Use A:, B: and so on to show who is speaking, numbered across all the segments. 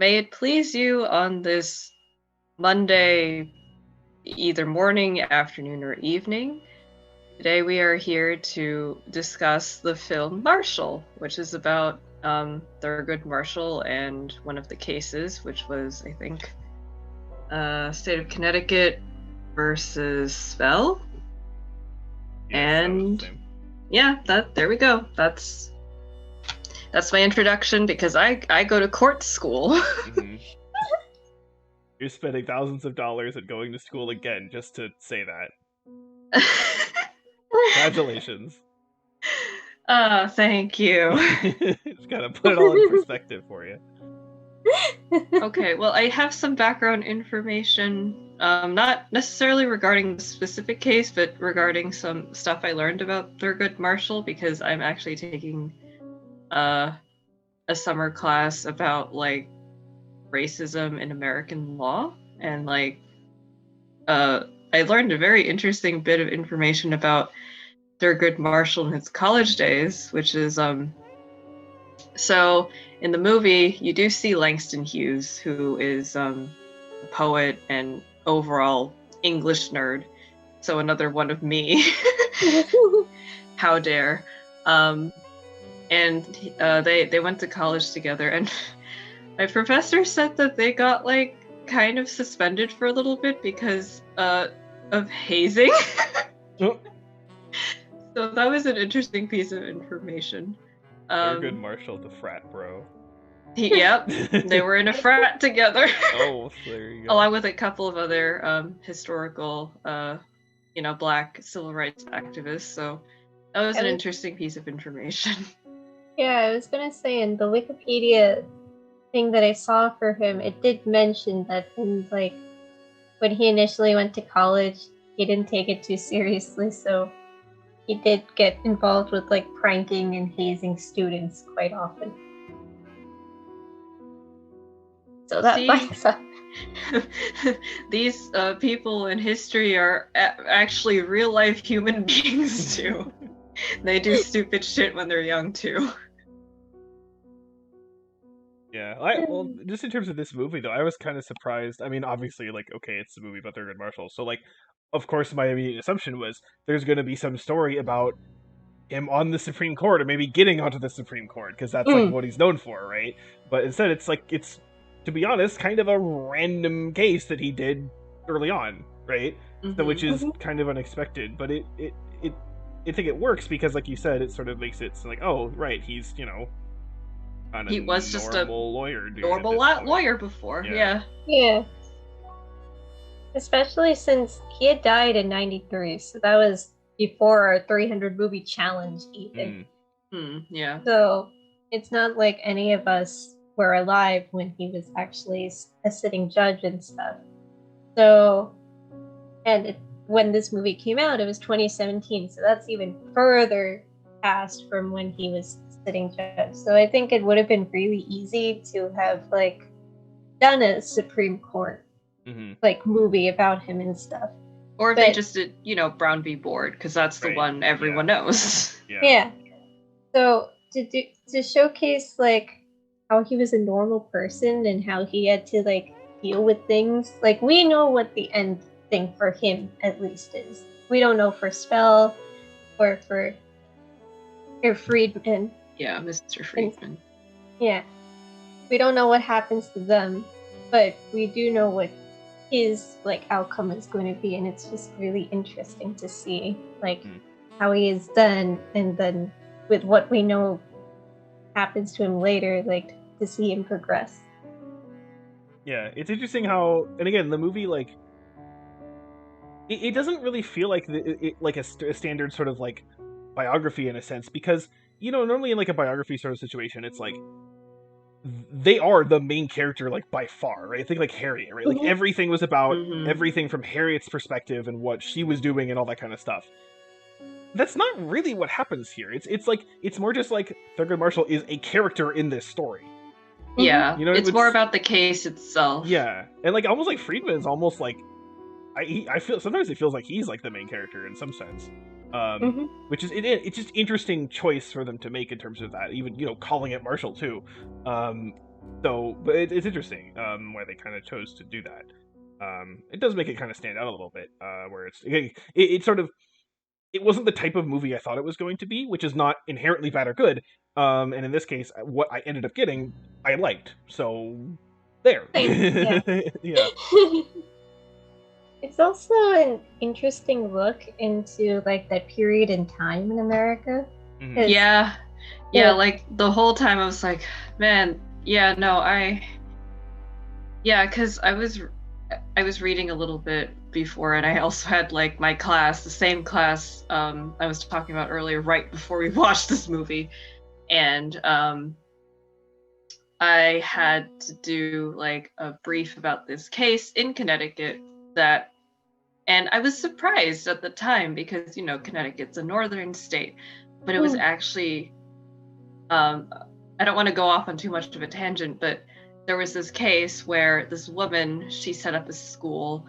A: May it please you on this Monday, either morning, afternoon, or evening. Today we are here to discuss the film Marshall, which is about Thurgood Marshall and one of the cases, which was, I think, State of Connecticut versus Spell.
B: Yes,
A: And yeah, there we go. That's my introduction because I go to court school.
B: Mm-hmm. You're spending thousands of dollars and going to school again just to say that. Congratulations.
A: Thank you.
B: Just gotta put it all in perspective for you.
A: Okay, well, I have some background information, not necessarily regarding the specific case, but regarding some stuff I learned about Thurgood Marshall, because I'm actually taking a summer class about, like, racism in American law, and, like, I learned a very interesting bit of information about Thurgood Marshall in his college days, which is, so in the movie, you do see Langston Hughes, who is a poet and overall English nerd. So another one of me. How dare. And they went to college together, and my professor said that they got, like, kind of suspended for a little bit because of hazing.
B: Oh.
A: So that was an interesting piece of information.
B: Thurgood Marshall, the frat bro.
A: Yep, they were in a frat together.
B: Oh, there you go.
A: Along with a couple of other historical, Black civil rights activists. So that was an interesting piece of information.
C: Yeah, I was gonna say in the Wikipedia thing that I saw for him, it did mention that when he initially went to college, he didn't take it too seriously, so he did get involved with like pranking and hazing students quite often. So that backs up.
A: These people in history are actually real life human beings too. They do stupid shit when they're young too.
B: Yeah, well, just in terms of this movie though, I was kind of surprised. I mean, obviously, like, okay, it's a movie about Thurgood Marshall, so like, of course, my immediate assumption was there's going to be some story about him on the Supreme Court or maybe getting onto the Supreme Court because that's like what he's known for, right? But instead, it's to be honest, kind of a random case that he did early on, right? Mm-hmm. So which is kind of unexpected, but I think it works because, like you said, it sort of makes it so like, oh, right, he's
A: he was just a
B: lawyer,
A: normal lawyer before, yeah.
C: Especially since he had died in '93, so that was before our 300 movie challenge even.
A: Yeah.
C: So it's not like any of us were alive when he was actually a sitting judge and stuff. So, when this movie came out, it was 2017, so that's even further past from when he was sitting judge. So I think it would have been really easy to have like done a Supreme Court like movie about him and stuff.
A: Or they just did, Brown v. Board, because that's the one everyone knows.
C: Yeah. So to showcase like how he was a normal person and how he had to like deal with things, like we know what the end thing for him at least is. We don't know for Spell or for Friedman.
A: Yeah, Mr. Friedman.
C: Yeah. We don't know what happens to them, but we do know what his like outcome is going to be, and it's just really interesting to see like how he is done, and then with what we know happens to him later, like to see him progress.
B: Yeah, it's interesting how, and again, the movie like it doesn't really feel like a standard sort of like biography in a sense, because normally in like a biography sort of situation, it's like they are the main character like by far, right? I think like Harriet, right? Like everything was about everything from Harriet's perspective and what she was doing and all that kind of stuff. That's not really what happens here. It's like it's more just like Thurgood Marshall is a character in this story.
A: Yeah, it's more about the case itself.
B: Yeah, and like almost like Friedman is almost like I feel sometimes it feels like he's like the main character in some sense. Which is it's just interesting choice for them to make in terms of that, even calling it Marshall too, So, but it's interesting why they kind of chose to do that. It does make it kind of stand out a little bit, where it sort of it wasn't the type of movie I thought it was going to be, which is not inherently bad or good. And in this case, what I ended up getting, I liked. So there.
C: Yeah.
B: Yeah.
C: It's also an interesting look into like that period in time in America.
B: Mhm.
C: 'Cause
A: Yeah.
C: the-
A: Yeah, like the whole time I was like, man, yeah, no, because I was reading a little bit before, and I also had like my class, the same class I was talking about earlier, right before we watched this movie, and I had to do like a brief about this case in Connecticut and I was surprised at the time because Connecticut's a northern state, but it was actually I don't want to go off on too much of a tangent, but there was this case where this woman, she set up a school,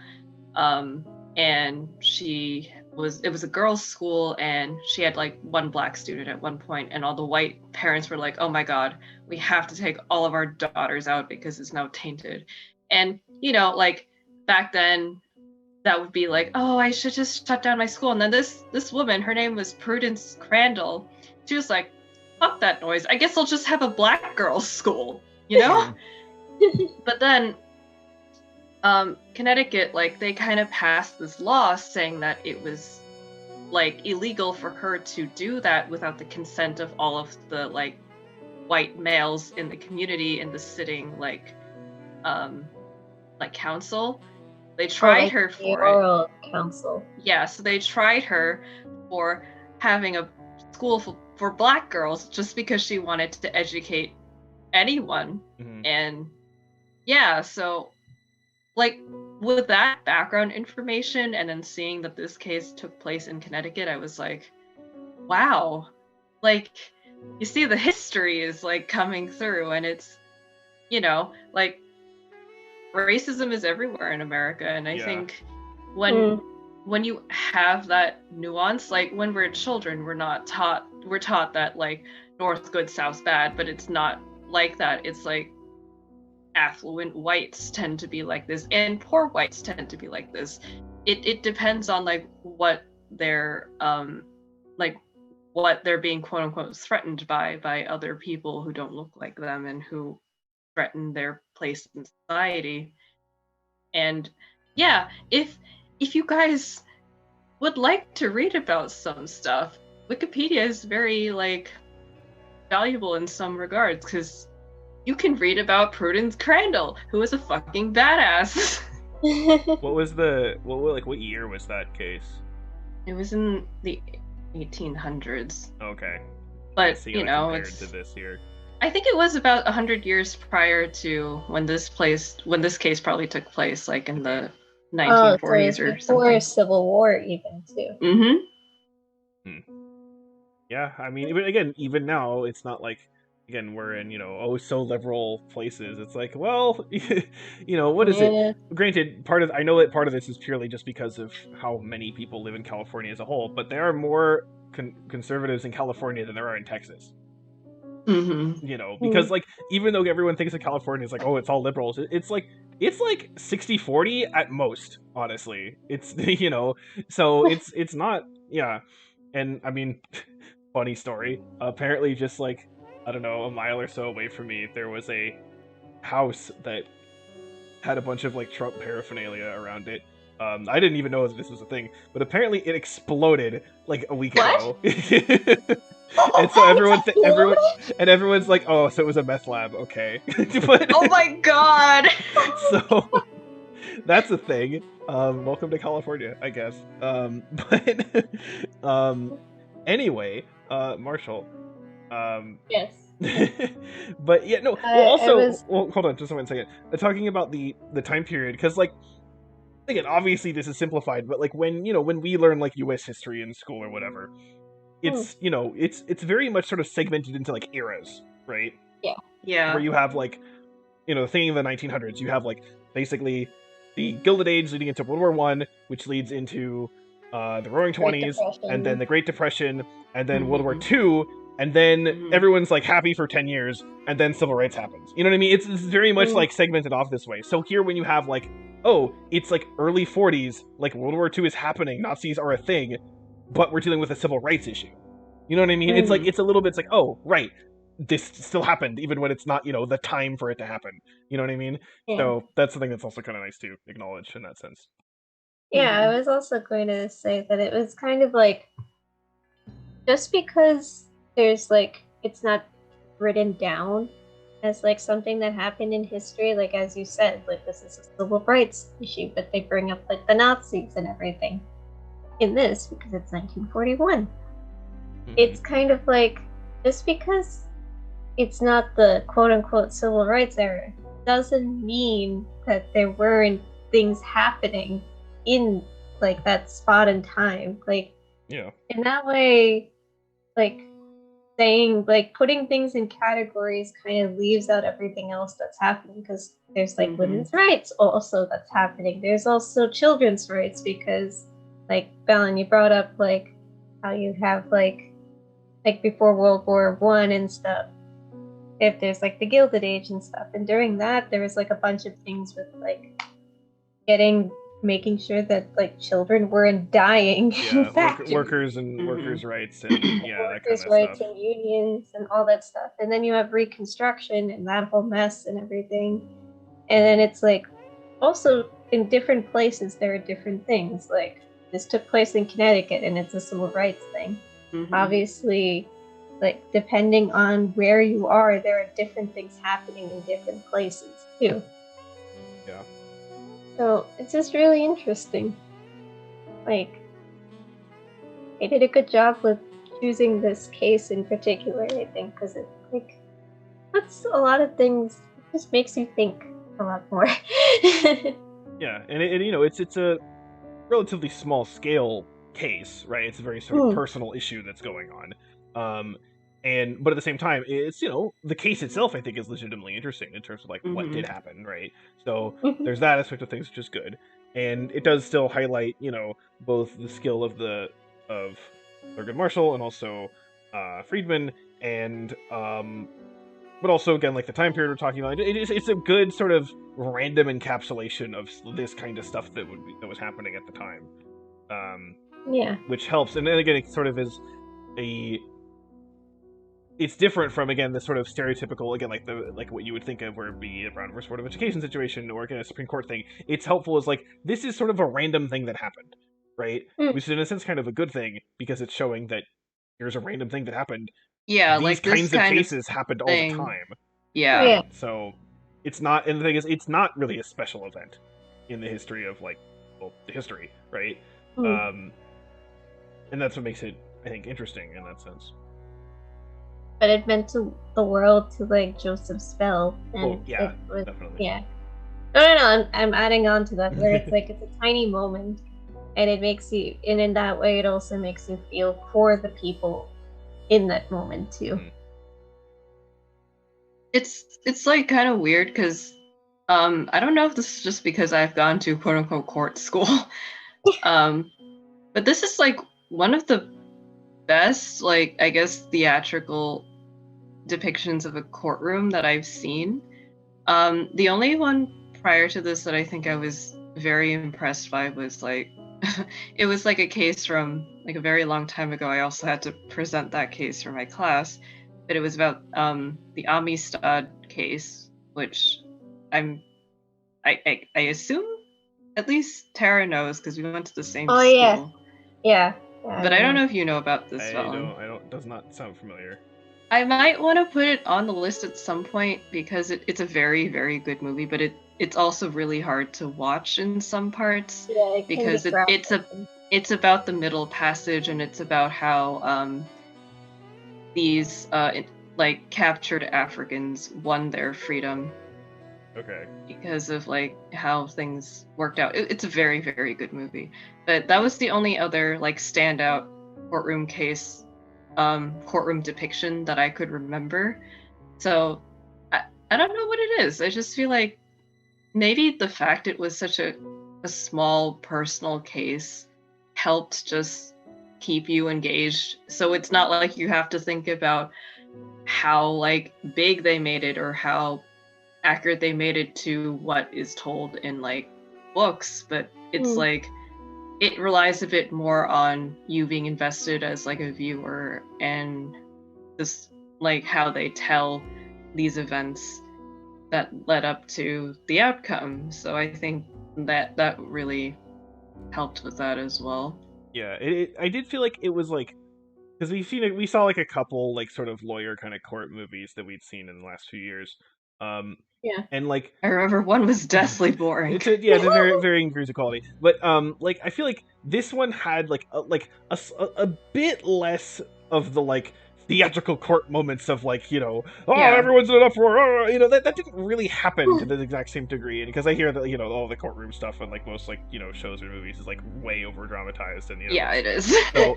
A: and it was a girls' school, and she had like one black student at one point, and all the white parents were like, oh my God, we have to take all of our daughters out because it's now tainted. And, like back then, that would be like, oh, I should just shut down my school. And then this woman, her name was Prudence Crandall, she was like, fuck that noise. I guess I'll just have a black girls' school, But then Connecticut, like, they kind of passed this law saying that it was like illegal for her to do that without the consent of all of the like white males in the community in the sitting like council. They tried her for
C: oral council.
A: Yeah, so they tried her for having a school for black girls just because she wanted to educate anyone.
B: Mhm.
A: And yeah, so like with that background information and then seeing that this case took place in Connecticut, I was like, wow, like you see the history is like coming through, and it's like racism is everywhere in America, and I think when you have that nuance, like when we're children, we're taught that like North good, South bad, but it's not like that. It's like affluent whites tend to be like this and poor whites tend to be like this. It depends on like what they're being quote unquote threatened by other people who don't look like them and who threaten their place in society. And yeah, if you guys would like to read about some stuff, Wikipedia is very like valuable in some regards because you can read about Prudence Crandall, who is a fucking badass.
B: What year was that case?
A: It was in the 1800s.
B: Okay.
A: But
B: compared to this year.
A: I think it was about 100 years prior to when this case probably took place, like in the 1940s or something.
C: Before Civil War, even too.
B: Yeah, I mean, again, even now, it's not like, again, we're in so liberal places. It's like, well, what is it? Granted, I know that part of this is purely just because of how many people live in California as a whole, but there are more conservatives in California than there are in Texas. Because like even though everyone thinks of California is like, oh, it's all liberals, it's like 60-40 at most, honestly. It's so it's not. And I mean, funny story, apparently just like, I don't know, a mile or so away from me, there was a house that had a bunch of like Trump paraphernalia around it. I didn't even know that this was a thing, but apparently it exploded like a week ago. And so everyone's like, oh, so it was a meth lab, okay. But,
A: oh my god!
B: So that's a thing. Welcome to California, I guess. But anyway, Marshall.
C: Yes.
B: But yeah, no. Well, also, hold on, just one second. Talking about the time period, because like, again, obviously this is simplified, but like when we learn like U.S. history in school or whatever, it's it's very much sort of segmented into like eras, right?
C: Yeah.
B: Where you have like, the thing in the 1900s, you have like basically the Gilded Age leading into World War I, which leads into the Roaring '20s, and then the Great Depression, and then World War II, and then
A: Mhm.
B: everyone's like happy for 10 years, and then civil rights happens. You know what I mean? It's very much like segmented off this way. So here, when you have like, oh, it's like early 40s, like World War II is happening, Nazis are a thing, but we're dealing with a civil rights issue. You know what I mean? It's like,
A: Mhm.
B: it's a little bit, it's like, oh, right, this still happened, even when it's not, the time for it to happen. You know what I mean?
C: Yeah.
B: So that's something that's also kind of nice to acknowledge in that sense.
C: Yeah, I
A: Mhm.
C: was also going to say that it was kind of like, just because there's like it's not written down as like something that happened in history, like as you said, like this is a civil rights issue, but they bring up like the Nazis and everything in this because it's 1941. It's kind of like, just because it's not the quote unquote civil rights era doesn't mean that there weren't things happening in like that spot in time. Like,
B: Yeah.
C: in that way, like saying, like putting things in categories kind of leaves out everything else that's happening, because there's like women's rights also that's happening. There's also children's rights, because like Fallon, you brought up like how you have like before World War I and stuff, if there's like the Gilded Age and stuff, and during that there was like a bunch of things with like making sure that like children weren't dying in
B: Yeah,
C: factories,
B: workers and workers' rights and yeah, that kind
C: workers'
B: of
C: rights
B: stuff.
C: and unions and all that stuff. And then you have Reconstruction and that whole mess and everything. And then it's like, also in different places there are different things. Like this took place in Connecticut and it's a civil rights thing.
A: Mhm.
C: Obviously, like depending on where you are, there are different things happening in different places too.
B: Yeah.
C: So it's just really interesting. Like, they did a good job with choosing this case in particular, I think, because it like puts a lot of things. It just makes you think a lot more.
B: Yeah, and it's a relatively small scale case, right? It's a very sort of personal issue that's going on. But at the same time, it's the case itself I think is legitimately interesting in terms of like what did
A: Mhm.
B: happen, right? So there's that aspect of things which is good, and it does still highlight both the skill of Thurgood Marshall and also Friedman, and but also again like the time period we're talking about. It's a good sort of random encapsulation of this kind of stuff that was happening at the time,
C: Yeah.
B: which helps. And then again, it sort of is it's different from again the sort of stereotypical again like what you would think of where it'd be a Brown versus Board of Education situation or again a Supreme Court thing. It's helpful as like this is sort of a random thing that happened, right? Which is in a sense kind of a good thing because it's showing that here's a random thing that happened.
A: Yeah,
B: These
A: like this
B: kinds of
A: kind of
B: cases happened all the
A: thing.
B: time,
A: Yeah.
C: Yeah.
B: right? So it's not, and the thing is, it's not really a special event in the history of the history, right? And that's what makes it, I think, interesting in that sense.
C: But it meant to the world to like Joseph Spell, and
B: Oh yeah,
C: it was,
B: definitely.
C: yeah. No. I'm adding on to that where it's like it's a tiny moment, and it makes you, and in that way, it also makes you feel for the people in that moment too.
A: It's like kind of weird because I don't know if this is just because I've gone to quote unquote court school. But this is like one of the best, like I guess, theatrical depictions of a courtroom that I've seen. The only one prior to this that I think I was very impressed by was like it was like a case from like a very long time ago. I also had to present that case for my class, but it was about the Amistad case, which I'm I assume at least Tara knows because we went to the same
C: Oh yeah,
A: school.
C: yeah.
A: But I don't know if you know about this,
B: I
A: Velen.
B: don't. Does not sound familiar.
A: I might want to put it on the list at some point because it's a very, very good movie, but it's also really hard to watch in some parts
C: Yeah, it can be
A: because
C: graphic.
A: it's about the Middle Passage, and it's about how these like captured Africans won their freedom.
B: Okay.
A: Because of like how things worked out. It's a very, very good movie. But that was the only other like standout courtroom case, courtroom depiction that I could remember. So I don't know what it is. I just feel like maybe the fact it was such a small personal case helped just keep you engaged. So it's not like you have to think about how like big they made it or how accurate they made it to what is told in like books, but it's like it relies a bit more on you being invested as like a viewer and just like how they tell these events that led up to the outcome. So I think that really helped with that as well.
B: Yeah, I did feel like it was like, because we saw like a couple like sort of lawyer kind of court movies that we'd seen in the last few years,
C: Yeah.
B: and like
A: I remember one was deathly boring.
B: they're very varying degrees of quality, but like I feel like this one had like a bit less of the like theatrical court moments of like, you know, everyone's in an uproar, you know, that didn't really happen to the exact same degree. And because I hear that, you know, all the courtroom stuff and like most like, you know, shows or movies is like way over dramatized, and you know,
A: yeah, it is.
B: so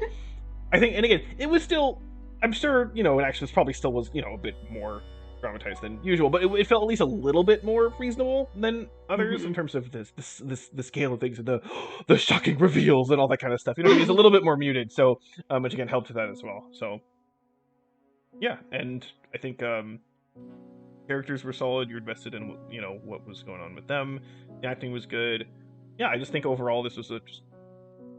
B: I think, and again, it was still, I'm sure, you know, it actually probably still was, you know, a bit more dramatized than usual, but it felt at least a little bit more reasonable than others in terms of the scale of things and the shocking reveals and all that kind of stuff. You know, it's a little bit more muted, so which again helped with that as well. So yeah, and I think characters were solid. You're invested in, you know, what was going on with them. The acting was good. Yeah, I just think overall this was a just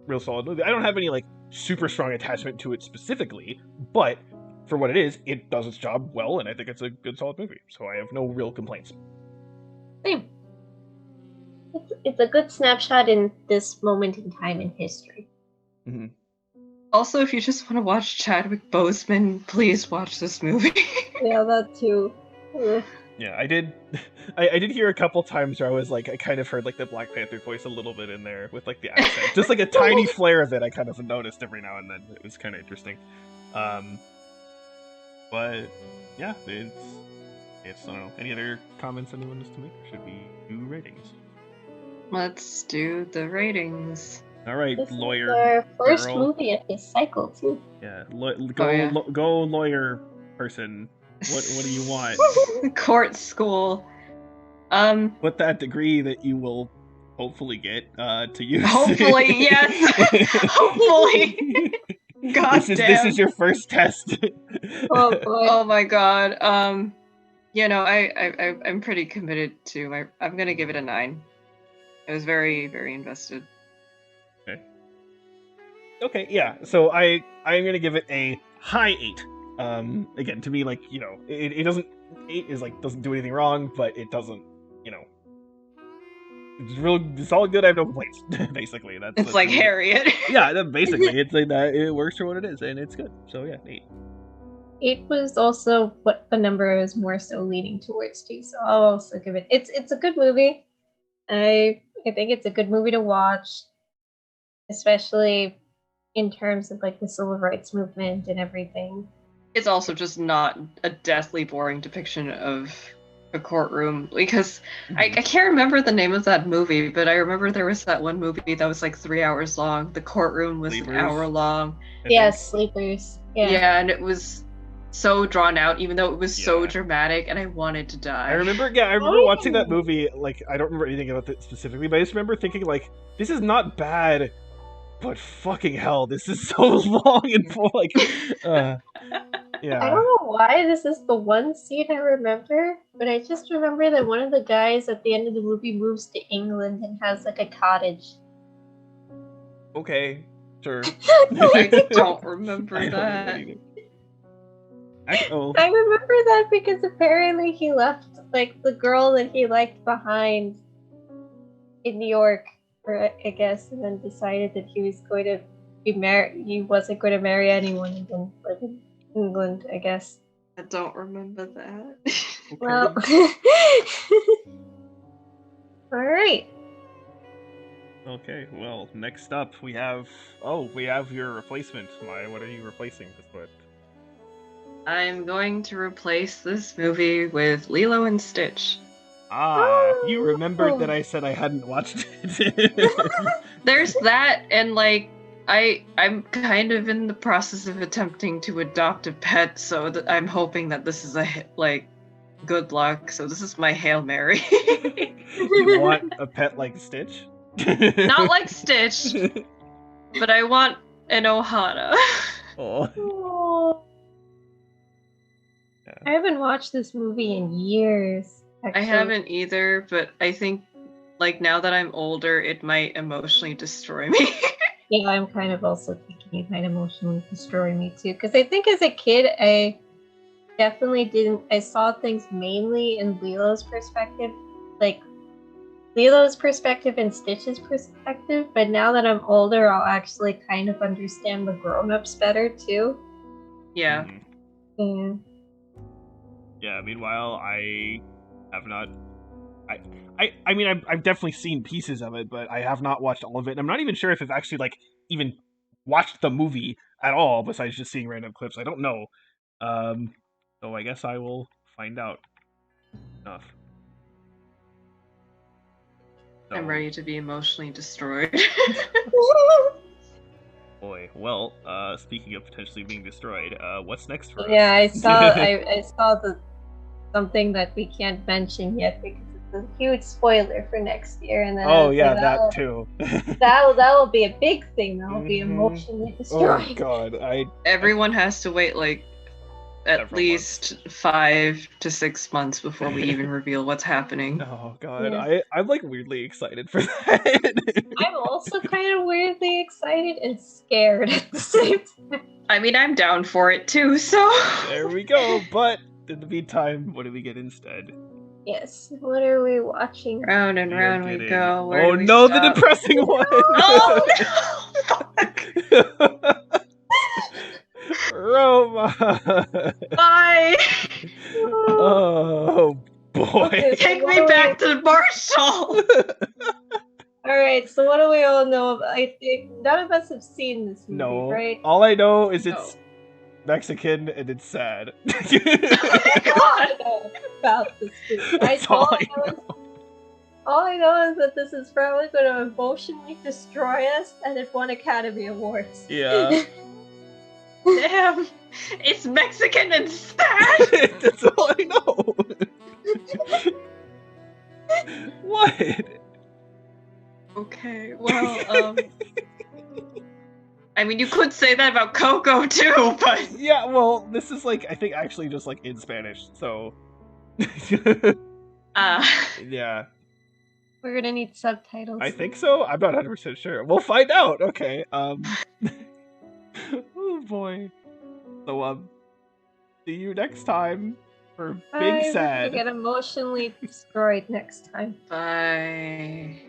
B: real solid movie. I don't have any like super strong attachment to it specifically, but for what it is, it does its job well, and I think it's a good, solid movie. So I have no real complaints.
C: Same. It's a good snapshot in this moment in time in history.
B: Mm-hmm.
A: Also, if you just want to watch Chadwick Boseman, please watch this movie.
C: Yeah, that too.
B: Yeah, I did hear a couple times where I was like, I kind of heard like the Black Panther voice a little bit in there with like the accent, just like a tiny flare of it. I kind of noticed every now and then. It was kind of interesting. But yeah, it's I don't know. Any other comments anyone wants to make? Or should we do ratings?
A: Let's do the ratings.
B: All right,
C: This
B: lawyer.
C: is our first
B: girl.
C: movie of this cycle too.
B: Yeah, go lawyer person. What do you want?
A: Court school.
B: What that degree that you will hopefully get to use.
A: Hopefully, yes. Hopefully. God damn.
B: This is your first test.
C: Oh boy.
A: Oh my god. You know, I'm pretty committed to I'm gonna give it a 9. I was very, very invested.
B: Okay, yeah. So I'm gonna give it a high 8. Again, to me, like, you know, it doesn't 8 is like doesn't do anything wrong, but it doesn't, you know, it's all good. I have no complaints. Basically, that's
A: like Harriet.
B: Yeah, basically, it's like that. It works for what it is, and it's good. So yeah, 8.
C: 8 was also what the number I was more so leaning towards too. So I'll also give it. It's a good movie. I think it's a good movie to watch, especially in terms of like the civil rights movement and everything.
A: It's also just not a deathly boring depiction of a courtroom, because I can't remember the name of that movie, but I remember there was that one movie that was like 3 hours long. The courtroom was
B: Sleepers?
A: an hour long.
C: Yes, Sleepers. Yeah,
A: and it was so drawn out, even though it was so dramatic, and I wanted to die.
B: I remember watching that movie. Like, I don't remember anything about it specifically, but I just remember thinking like, this is not bad, but fucking hell, this is so long and like, yeah.
C: I don't know why this is the one scene I remember, but I just remember that one of the guys at the end of the movie moves to England and has like a cottage.
B: Okay, sure.
A: I don't remember that.
C: I remember that because apparently he left like the girl that he liked behind in New York, or I guess, and then decided that he was going to be married. He wasn't going to marry anyone and then live in England, I guess.
A: I don't remember that.
B: Okay.
C: Well, all right.
B: Okay, well, next up we have your replacement. What are you replacing this with?
A: I'm going to replace this movie with Lilo and Stitch.
B: You remembered that I said I hadn't watched it.
A: There's that, and like I'm kind of in the process of attempting to adopt a pet, so I'm hoping that this is good luck. So this is my Hail Mary.
B: You want a pet like Stitch?
A: Not like Stitch, but I want and Ohana.
B: Oh.
C: Oh.
B: Yeah.
C: I haven't watched this movie in years. Actually.
A: I haven't either, but I think like now that I'm older, it might emotionally destroy me.
C: Yeah, I'm kind of also thinking it might emotionally destroy me too. Because I think as a kid, I definitely didn't. I saw things mainly in Lilo's perspective, like Lilo's perspective and Stitch's perspective. But now that I'm older, I'll actually kind of understand the grown-ups better too.
A: Yeah.
C: Yeah.
B: Yeah. Meanwhile, I have not. I mean, I've definitely seen pieces of it, but I have not watched all of it. And I'm not even sure if I've actually like even watched the movie at all, besides just seeing random clips. I don't know. So I guess I will find out enough. So,
A: I'm ready to be emotionally destroyed.
B: boy, well, speaking of potentially being destroyed, what's next for us?
C: Yeah, I saw the something that we can't mention yet because it's a huge spoiler for next year, and then
B: Oh yeah, that too.
C: that will be a big thing. That will be emotionally
B: Oh
C: destroying.
B: god,
A: Everyone has to wait like at
B: Several
A: least 5 to 6 months before we even reveal what's happening.
B: Oh god,
C: Yeah.
B: I'm like weirdly excited for that.
C: I'm also kind of weirdly excited and scared at the same time.
A: I mean, I'm down for it too, so.
B: There we go. But in the meantime, what do we get instead?
C: Yes. What are we watching?
A: Round and
B: We are
A: round we
B: getting-
A: go. Where
B: Oh
A: do we
B: no, the
A: stop?
B: depressing one!
A: Oh no! Fuck!
B: Roma!
A: Bye!
B: Oh boy.
C: Okay, so
A: Take
C: what
A: me
C: do
A: back to Marshall!
C: Alright, so what do we all know about? I think none of us have seen this movie,
B: No.
C: right?
B: All I know is
A: No.
B: it's Mexican and it's sad.
A: God!
C: About this movie.
B: That's all I know.
C: All I know is that this is probably going to emotionally destroy us, and it won Academy Awards.
B: Yeah.
A: Damn! It's Mexican and sad!
B: That's all I know. What?
A: Okay, well, I mean, you could say that about Coco too, but.
B: Yeah, well, this is like, I think actually just like in Spanish, so. Yeah.
C: We're gonna need subtitles.
B: I think so. I'm not 100% sure. We'll find out. Okay. Oh boy. So see you next time for Big
C: Bye,
B: Sad.
C: we get emotionally destroyed next time.
A: Bye.